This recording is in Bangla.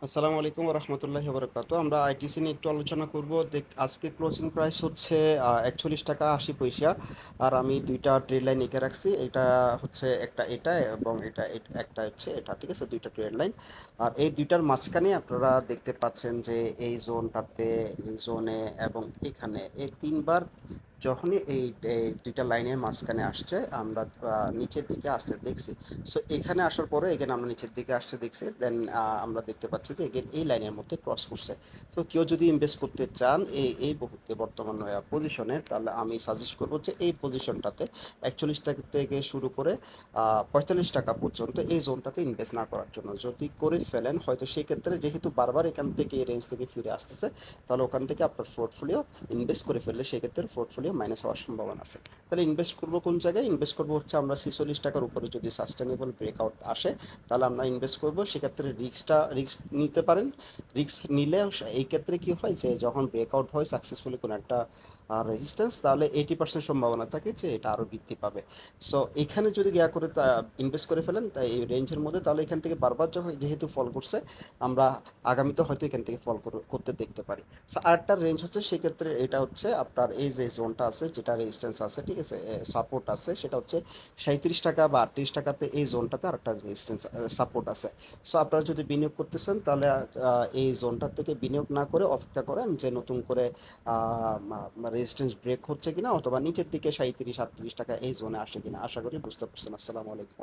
আসসালামু আলাইকুম রহমতুল্লাহি বারাকাতু। আমরা আইটিসি নিয়ে একটু আলোচনা করব। আজকে ক্লোজিং প্রাইস হচ্ছে 41 টাকা 80 পয়সা। আর আমি দুইটা ট্রেড লাইন এঁকে রাখছি। এটা হচ্ছে একটা, এটা এবং একটা হচ্ছে এটা, ঠিক আছে, দুইটা ট্রেড লাইন। আর এই দুইটার মাঝখানে আপনারা দেখতে পাচ্ছেন যে এই জোনটাতে, এই জোনে এবং এখানে এই তিনবার যখনই এই দুইটা লাইনের মাঝখানে আসছে, আমরা নিচের দিকে আসতে দেখছি। সো এখানে আসার পরে এখানে আমরা নিচের দিকে আসতে দেখছি, দেন আমরা দেখতে পাচ্ছি যে এগেন এই লাইনের মধ্যে ক্রস করছে। তো কেউ যদি ইনভেস্ট করতে চান এই এই মুহূর্তে বর্তমান পজিশনে, তাহলে আমি সাজেস্ট করবো যে এই পজিশনটাতে 41 টাকা থেকে শুরু করে 45 টাকা পর্যন্ত এই জোনটাতে ইনভেস্ট না করার জন্য। যদি করে ফেলেন হয়তো সেক্ষেত্রে, যেহেতু বারবার এখান থেকে এই রেঞ্জ থেকে ফিরে আসতেছে, তাহলে ওখান থেকে আপনার পোর্টফোলিও ইনভেস্ট করে ফেললে সেক্ষেত্রে পোর্টফোলিও মাইনাস হওয়ার সম্ভাবনা আছে। তাহলে ইনভেস্ট করবো কোন জায়গায়? ইনভেস্ট করবো হচ্ছে আমরা 46 টাকার উপরে যদি সাস্টেনেবল ব্রেকআউট আসে, তাহলে আমরা ইনভেস্ট করবো। সেক্ষেত্রে রিস্ক নিতে পারেন। রিস্ক নিলে এই ক্ষেত্রে কি হয় যে যখন ব্রেকআউট হয় সাকসেসফুলি কোনো একটা রেজিস্ট্যান্স, তাহলে 80% সম্ভাবনা থাকে যে এটা আরও বৃদ্ধি পাবে। সো এখানে যদি গিয়া করে ইনভেস্ট করে ফেলেন তাই এই রেঞ্জের মধ্যে, তাহলে এখান থেকে বারবার যখন যেহেতু ফল করছে, আমরা আগামীতে হয়তো এখান থেকে ফল করতে দেখতে পারি। সো আরেকটা রেঞ্জ হচ্ছে সেক্ষেত্রে এটা হচ্ছে আপনার এই যে জোনটা আছে, যেটা রেজিস্ট্যান্স আছে, ঠিক আছে, সাপোর্ট আছে, সেটা হচ্ছে 37 টাকা বা 38 টাকাতে এই জোনটাতে আরেকটা রেজিস্ট্যান্স সাপোর্ট আছে। সো আপনারা যদি বিনিয়োগ করতেছেন তাহলে এই জোনটা থেকে বিনিয়োগ না করে অপেক্ষা করেন যে নতুন করে রেজিস্ট্যান্স ব্রেক হচ্ছে কিনা, অথবা নিচের দিকে 37-38 টাকা এই জোনে আসে কিনা। আশা করি বুঝতে পারছেন। আসসালামু আলাইকুম।